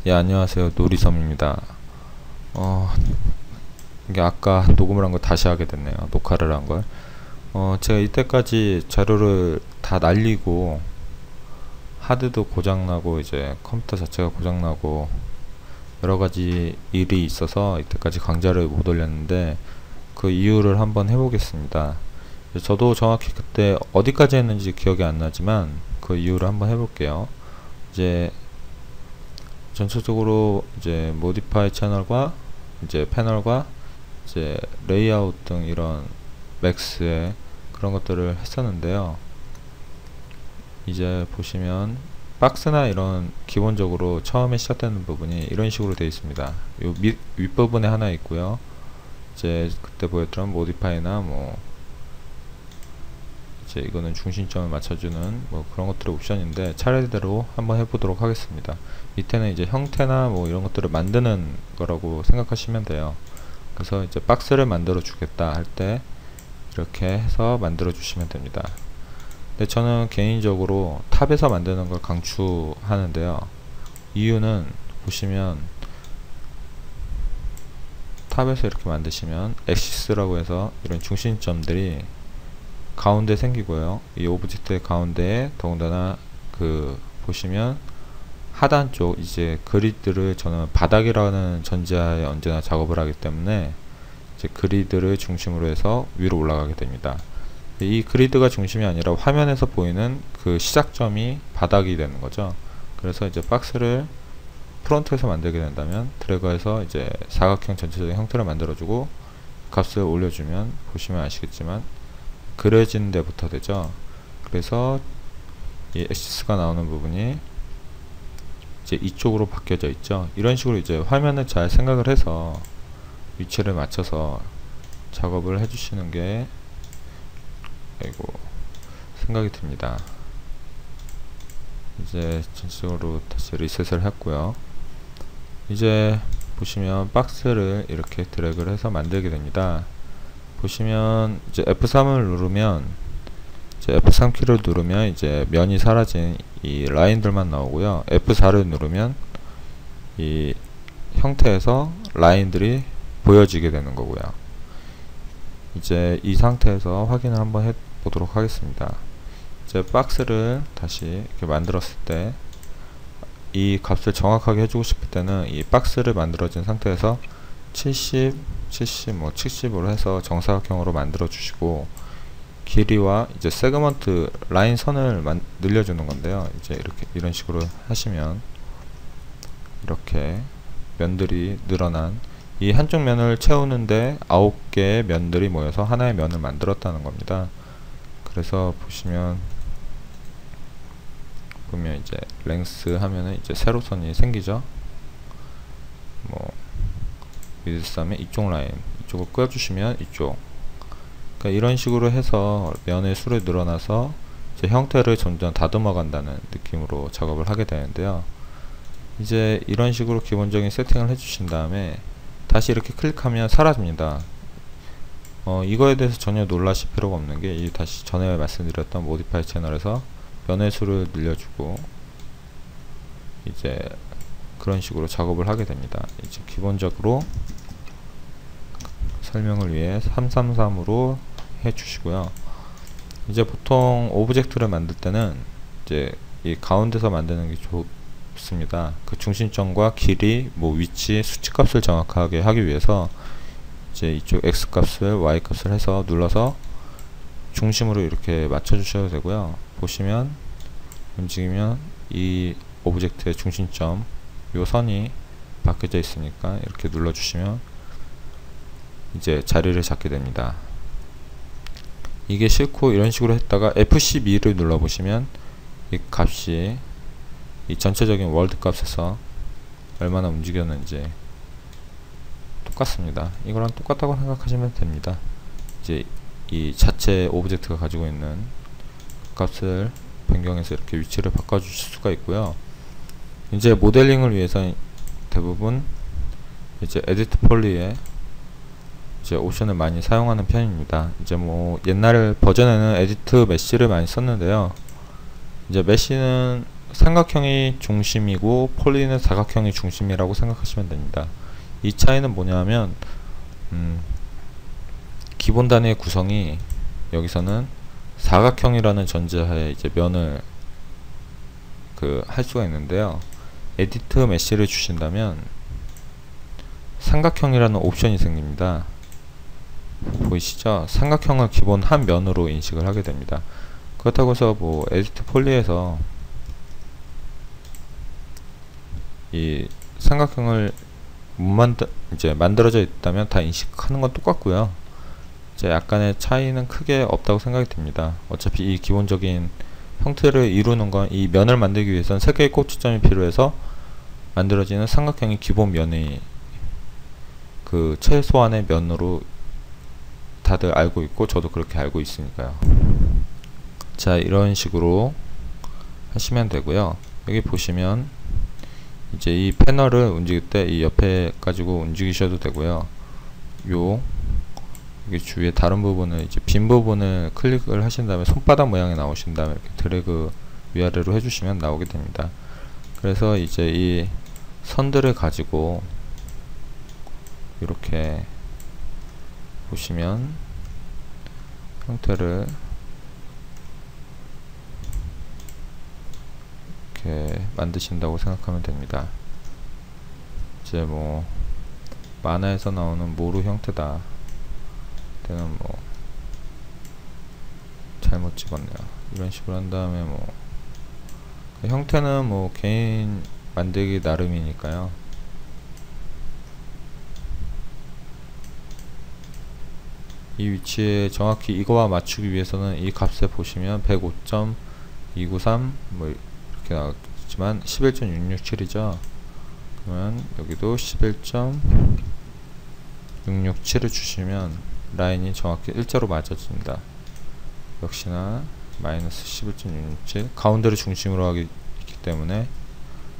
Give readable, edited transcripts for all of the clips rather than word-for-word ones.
예, 안녕하세요. 노리섬입니다. 어, 이게 아까 녹음을 한 거 다시 하게 됐네요. 녹화를 한 걸. 제가 이때까지 자료를 다 날리고, 하드도 고장나고, 이제 컴퓨터 자체가 고장나고, 여러 가지 일이 있어서 이때까지 강좌를 못 올렸는데, 그 이유를 한번 해보겠습니다. 저도 정확히 그때 어디까지 했는지 기억이 안 나지만, 그 이유를 한번 해볼게요. 이제 전체적으로 이제 모디파이 채널과 이제 패널과 이제 레이아웃 등 이런 맥스의 그런 것들을 했었는데요. 이제 보시면 박스나 이런 기본적으로 처음에 시작되는 부분이 이런 식으로 되어 있습니다. 요 윗부분에 하나 있고요. 이제 그때 보였던 모디파이나 뭐 이제 이거는 중심점을 맞춰주는 뭐 그런 것들의 옵션인데 차례대로 한번 해보도록 하겠습니다. 밑에는 이제 형태나 뭐 이런 것들을 만드는 거라고 생각하시면 돼요. 그래서 이제 박스를 만들어 주겠다 할 때 이렇게 해서 만들어 주시면 됩니다. 근데 저는 개인적으로 탑에서 만드는 걸 강추하는데요. 이유는 보시면 탑에서 이렇게 만드시면 엑시스라고 해서 이런 중심점들이 가운데 생기고요. 이 오브젝트의 가운데에 더군다나 그 보시면 하단 쪽 이제 그리드를 저는 바닥이라는 전제하에 언제나 작업을 하기 때문에 이제 그리드를 중심으로 해서 위로 올라가게 됩니다. 이 그리드가 중심이 아니라 화면에서 보이는 그 시작점이 바닥이 되는 거죠. 그래서 이제 박스를 프론트에서 만들게 된다면 드래그해서 이제 사각형 전체적인 형태를 만들어주고 값을 올려주면 보시면 아시겠지만 그려지는 데부터 되죠. 그래서 이 엑시스가 나오는 부분이 이제 이쪽으로 바뀌어져 있죠. 이런 식으로 이제 화면을 잘 생각을 해서 위치를 맞춰서 작업을 해주시는 게 아이고 생각이 듭니다. 이제 전체적으로 다시 리셋을 했고요. 이제 보시면 박스를 이렇게 드래그를 해서 만들게 됩니다. 보시면 이제 F3을 누르면 이제 F3 키를 누르면 이제 면이 사라진 이 라인들만 나오고요. F4를 누르면 이 형태에서 라인들이 보여지게 되는 거고요. 이제 이 상태에서 확인을 한번 해 보도록 하겠습니다. 이제 박스를 다시 이렇게 만들었을 때 이 값을 정확하게 해주고 싶을 때는 이 박스를 만들어진 상태에서 70, 70, 뭐 70으로 해서 정사각형으로 만들어 주시고 길이와 이제 세그먼트 라인 선을 늘려주는 건데요. 이제 이렇게 이런 식으로 하시면 이렇게 면들이 늘어난 이 한쪽 면을 채우는데 9개의 면들이 모여서 하나의 면을 만들었다는 겁니다. 그래서 보면 이제 랭스 하면은 이제 세로선이 생기죠. 뭐 미드썸에 이쪽 라인 이쪽을 끄어주시면 이쪽, 그러니까 이런 식으로 해서 면의 수를 늘어나서 이제 형태를 점점 다듬어 간다는 느낌으로 작업을 하게 되는데요. 이제 이런 식으로 기본적인 세팅을 해주신 다음에 다시 이렇게 클릭하면 사라집니다. 이거에 대해서 전혀 놀라실 필요가 없는 게 다시 전에 말씀드렸던 모디파이 채널에서 면의 수를 늘려주고 이제 그런 식으로 작업을 하게 됩니다. 이제 기본적으로 설명을 위해 333으로 해 주시고요. 이제 보통 오브젝트를 만들 때는 이제 이 가운데서 만드는 게 좋습니다. 그 중심점과 길이, 뭐 위치, 수치 값을 정확하게 하기 위해서 이제 이쪽 x 값을 y 값을 해서 눌러서 중심으로 이렇게 맞춰 주셔도 되고요. 보시면 움직이면 이 오브젝트의 중심점 요 선이 바뀌어져 있으니까 이렇게 눌러 주시면 이제 자리를 잡게 됩니다. 이게 싫고 이런 식으로 했다가 F12를 눌러 보시면 이 값이 이 전체적인 월드 값에서 얼마나 움직였는지 똑같습니다. 이거랑 똑같다고 생각하시면 됩니다. 이제 이 자체 오브젝트가 가지고 있는 값을 변경해서 이렇게 위치를 바꿔 주실 수가 있고요. 이제 모델링을 위해서 대부분 이제 에디트 폴리에 이제 옵션을 많이 사용하는 편입니다. 이제 뭐 옛날 버전에는 에디트 메쉬를 많이 썼는데요. 이제 메쉬는 삼각형이 중심이고 폴리는 사각형이 중심이라고 생각하시면 됩니다. 이 차이는 뭐냐면 기본 단위의 구성이 여기서는 사각형이라는 전제하에 이제 면을 할 수가 있는데요. 에디트 메시를 주신다면 삼각형이라는 옵션이 생깁니다. 보이시죠? 삼각형을 기본 한 면으로 인식을 하게 됩니다. 그렇다고 해서 뭐 에디트 폴리에서 이 삼각형을 이제 만들어져 있다면 다 인식하는 건 똑같고요. 이제 약간의 차이는 크게 없다고 생각이 듭니다. 어차피 이 기본적인 형태를 이루는 건 이 면을 만들기 위해서는 3개의 꼭지점이 필요해서 만들어지는 삼각형이 기본 면이 최소한의 면으로 다들 알고 있고 저도 그렇게 알고 있으니까요. 자, 이런 식으로 하시면 되고요. 여기 보시면 이제 이 패널을 움직일 때 이 옆에 가지고 움직이셔도 되고요. 여기 주위에 다른 부분을 이제 빈 부분을 클릭을 하신 다음에 손바닥 모양이 나오신 다음에 이렇게 드래그 위아래로 해주시면 나오게 됩니다. 그래서 이제 이 선들을 가지고 이렇게 보시면 형태를 이렇게 만드신다고 생각하면 됩니다. 이제 뭐 만화에서 나오는 모루 형태다. 때는 뭐 잘못 찍었네요. 이런 식으로 한 다음에 뭐 형태는 뭐 개인 만들기 나름이니까요. 이 위치에 정확히 이거와 맞추기 위해서는 이 값에 보시면 105.293 뭐 이렇게 나왔지만 11.667이죠. 그러면 여기도 11.667을 주시면 라인이 정확히 일자로 맞아집니다. 역시나 마이너스 11.667 가운데를 중심으로 하기 때문에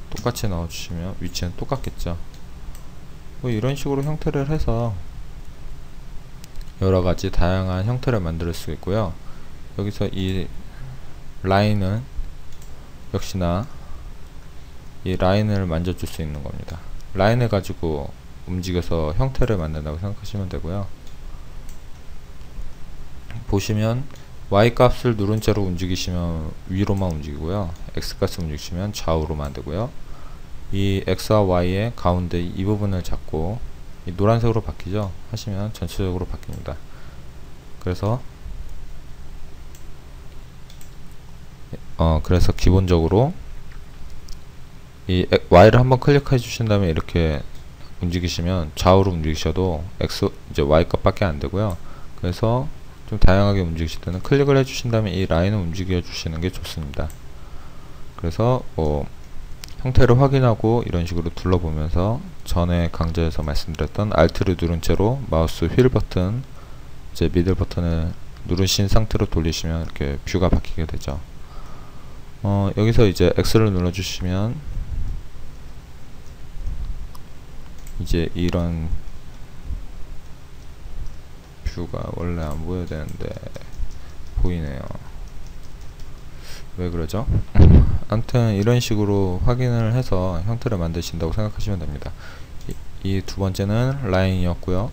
똑같이 넣어주시면 위치는 똑같겠죠. 뭐 이런 식으로 형태를 해서 여러가지 다양한 형태를 만들 수 있고요. 여기서 이 라인은 역시나 이 라인을 만져줄 수 있는 겁니다. 라인을 가지고 움직여서 형태를 만든다고 생각하시면 되고요. 보시면 Y 값을 누른 채로 움직이시면 위로만 움직이고요. X 값을 움직이시면 좌우로만 되고요. 이 X와 Y의 가운데 이 부분을 잡고 이 노란색으로 바뀌죠? 하시면 전체적으로 바뀝니다. 그래서 기본적으로 이 Y를 한번 클릭해 주신 다음에 이렇게 움직이시면 좌우로 움직이셔도 이제 Y 값밖에 안 되고요. 그래서 좀 다양하게 움직이실 때는 클릭을 해 주신 다음에 이 라인을 움직여 주시는 게 좋습니다. 그래서 형태를 확인하고 이런 식으로 둘러보면서 전에 강좌에서 말씀드렸던 Alt를 누른 채로 마우스 휠 버튼, 이제 미들 버튼을 누르신 상태로 돌리시면 이렇게 뷰가 바뀌게 되죠. 여기서 이제 X를 눌러주시면 이제 이런 뷰가 원래 안 보여야 되는데 보이네요. 왜 그러죠? 아무튼 이런 식으로 확인을 해서 형태를 만드신다고 생각하시면 됩니다. 이 두 번째는 라인이었고요.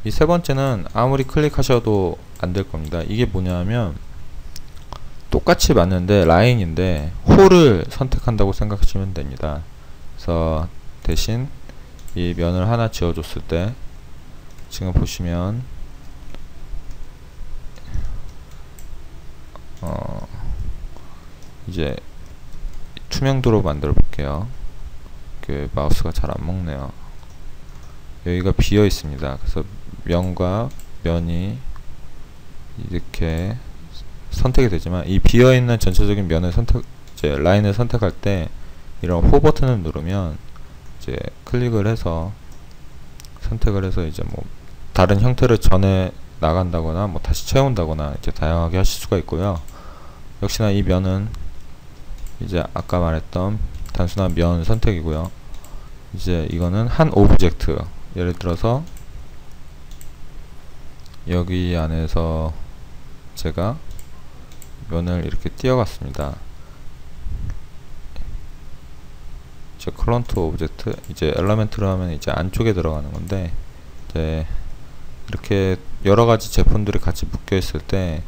이 세 번째는 아무리 클릭하셔도 안 될 겁니다. 이게 뭐냐면 똑같이 맞는데 라인인데 홀을 선택한다고 생각하시면 됩니다. 그래서 대신 이 면을 하나 지어줬을 때 지금 보시면 이제 투명도로 만들어 볼게요. 마우스가 잘 안 먹네요. 여기가 비어 있습니다. 그래서 면과 면이 이렇게 선택이 되지만 이 비어 있는 전체적인 면을 이제 라인을 선택할 때 이런 호 버튼을 누르면 이제 클릭을 해서 선택을 해서 이제 뭐 다른 형태를 전에 나간다거나 뭐 다시 채운다거나 이제 다양하게 하실 수가 있고요. 역시나 이 면은 이제 아까 말했던 단순한 면 선택이고요. 이제 이거는 한 오브젝트, 예를 들어서 여기 안에서 제가 면을 이렇게 띄어갔습니다. 이제 클런트 오브젝트, 이제 엘러멘트로 하면 이제 안쪽에 들어가는 건데, 이제 이렇게 여러 가지 제품들이 같이 묶여 있을 때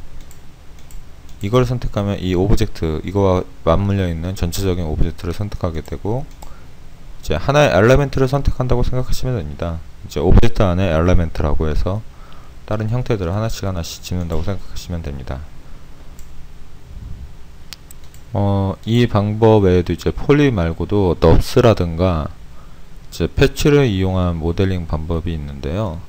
이걸 선택하면 이 오브젝트, 이거와 맞물려 있는 전체적인 오브젝트를 선택하게 되고, 이제 하나의 엘리멘트를 선택한다고 생각하시면 됩니다. 이제 오브젝트 안에 엘리멘트라고 해서 다른 형태들을 하나씩 하나씩 짓는다고 생각하시면 됩니다. 이 방법 외에도 이제 폴리 말고도 넙스라든가 이제 패치를 이용한 모델링 방법이 있는데요.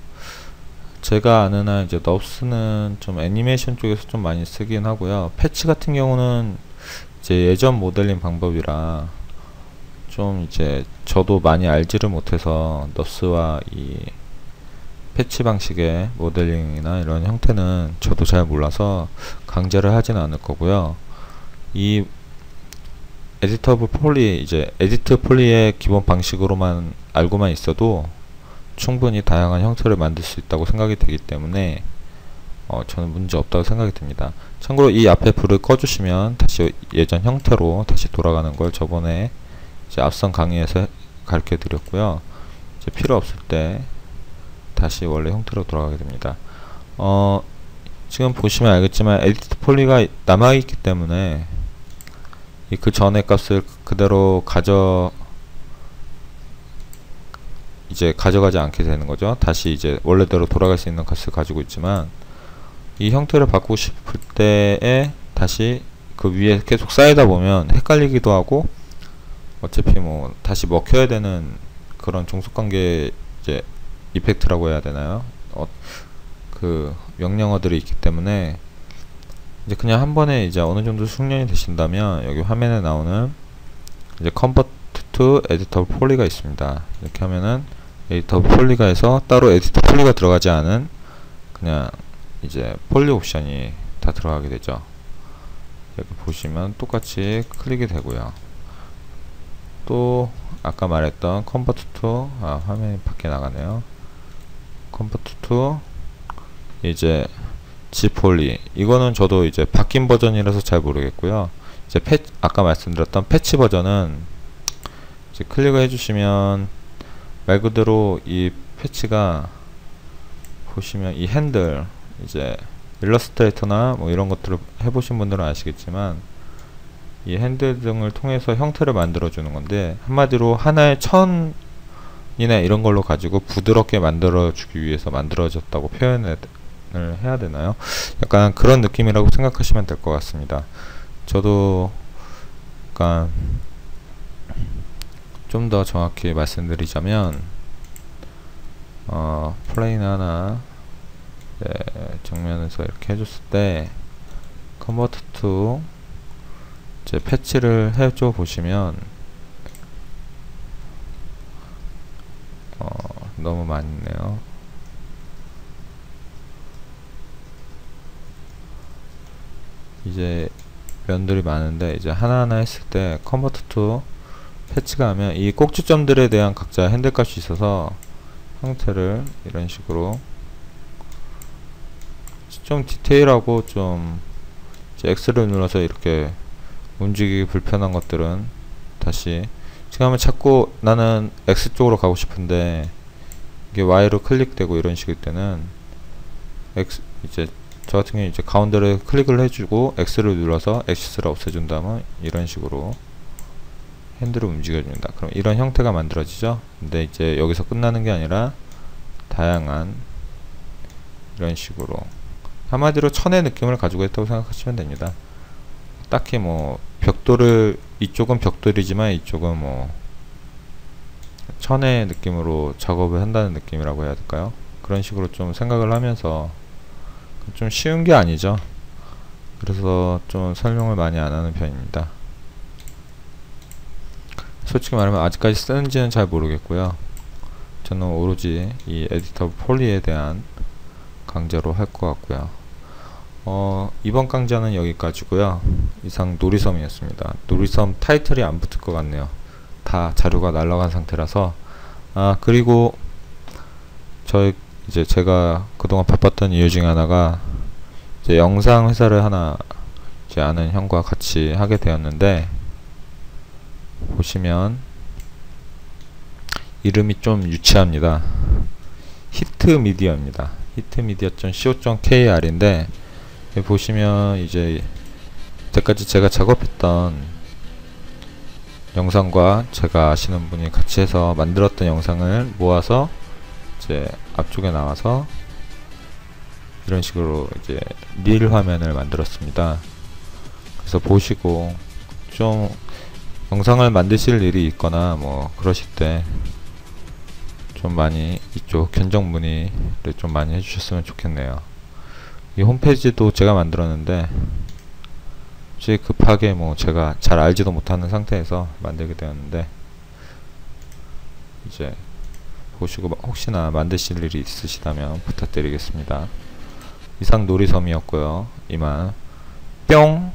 제가 아는 한 이제 넙스는 좀 애니메이션 쪽에서 좀 많이 쓰긴 하고요. 패치 같은 경우는 이제 예전 모델링 방법이라 좀 이제 저도 많이 알지를 못해서 넙스와 이 패치 방식의 모델링이나 이런 형태는 저도 잘 몰라서 강제를 하진 않을 거고요. 이 에디터블 폴리, 이제 에디트 폴리의 기본 방식으로만 알고만 있어도 충분히 다양한 형태를 만들 수 있다고 생각이 되기 때문에 저는 문제 없다고 생각이 듭니다. 참고로 이 앞에 불을 꺼주시면 다시 예전 형태로 다시 돌아가는 걸 저번에 이제 앞선 강의에서 가르쳐 드렸고요. 이제 필요 없을 때 다시 원래 형태로 돌아가게 됩니다. 지금 보시면 알겠지만 에디트 폴리가 남아있기 때문에 그 전의 값을 그대로 가져가지 않게 되는 거죠. 다시 이제 원래대로 돌아갈 수 있는 값을 가지고 있지만, 이 형태를 바꾸고 싶을 때에 다시 그 위에 계속 쌓이다 보면 헷갈리기도 하고, 어차피 뭐 다시 먹혀야 되는 그런 종속관계 이제 이펙트라고 해야 되나요? 그 명령어들이 있기 때문에 이제 그냥 한 번에 이제 어느 정도 숙련이 되신다면 여기 화면에 나오는 이제 Convert to Editable Poly가 있습니다. 이렇게 하면은 Editable Poly가 해서 따로 에디터 폴리가 들어가지 않은 그냥 이제 폴리 옵션이 다 들어가게 되죠. 여기 보시면 똑같이 클릭이 되고요. 또 아까 말했던 Convert to, 화면이 밖에 나가네요. Convert to 이제 G폴리, 이거는 저도 이제 바뀐 버전이라서 잘 모르겠고요. 이제 아까 말씀드렸던 패치 버전은 이제 클릭을 해주시면 말 그대로 이 패치가 보시면 이 핸들, 이제 일러스트레이터나 뭐 이런 것들을 해보신 분들은 아시겠지만 이 핸들 등을 통해서 형태를 만들어 주는 건데, 한마디로 하나의 천이나 이런 걸로 가지고 부드럽게 만들어 주기 위해서 만들어졌다고 표현을 해야 되나요? 약간 그런 느낌이라고 생각하시면 될 것 같습니다. 저도 약간 좀 더 정확히 말씀드리자면 플레인 하나 정면에서 이렇게 해줬을 때 Convert to 이제 패치를 해줘 보시면 너무 많이 있네요. 이제 면들이 많은데 이제 하나하나 했을 때 Convert to 패치가 하면 이 꼭지점들에 대한 각자 핸들 값이 있어서 형태를 이런 식으로 좀 디테일하고 좀 이제 X를 눌러서 이렇게 움직이기 불편한 것들은 다시, 지금 하면 자꾸 나는 X 쪽으로 가고 싶은데 이게 Y로 클릭되고 이런 식일 때는 X, 이제 저 같은 경우에 이제 가운데를 클릭을 해주고 X를 눌러서 액시스를 없애준다면 이런 식으로 핸들을 움직여줍니다. 그럼 이런 형태가 만들어지죠. 근데 이제 여기서 끝나는 게 아니라 다양한 이런 식으로 한마디로 천의 느낌을 가지고 있다고 생각하시면 됩니다. 딱히 뭐 벽돌을, 이쪽은 벽돌이지만 이쪽은 뭐 천의 느낌으로 작업을 한다는 느낌이라고 해야 될까요? 그런 식으로 좀 생각을 하면서, 좀 쉬운 게 아니죠. 그래서 좀 설명을 많이 안 하는 편입니다. 솔직히 말하면 아직까지 쓰는지는 잘 모르겠고요. 저는 오로지 이 에디터 폴리에 대한 강좌로 할 것 같고요. 이번 강좌는 여기까지고요. 이상 놀이섬이었습니다. 놀이섬 타이틀이 안 붙을 것 같네요. 다 자료가 날라간 상태라서. 그리고 이제 제가 그동안 바빴던 이유 중에 하나가 이제 영상 회사를 하나 이제 아는 형과 같이 하게 되었는데, 보시면 이름이 좀 유치합니다. 히트미디어입니다. hitmedia.co.kr인데 여기 보시면 이제 이때까지 제가 작업했던 영상과 제가 아시는 분이 같이 해서 만들었던 영상을 모아서 이제 앞쪽에 나와서 이런 식으로 이제 릴 화면을 만들었습니다. 그래서 보시고 좀 영상을 만드실 일이 있거나 뭐 그러실 때 좀 많이 이쪽 견적 문의를 좀 많이 해주셨으면 좋겠네요. 이 홈페이지도 제가 만들었는데 혹시 급하게 뭐 제가 잘 알지도 못하는 상태에서 만들게 되었는데 이제 보시고 혹시나 만드실 일이 있으시다면 부탁드리겠습니다. 이상 놀이섬이었고요. 이만 뿅.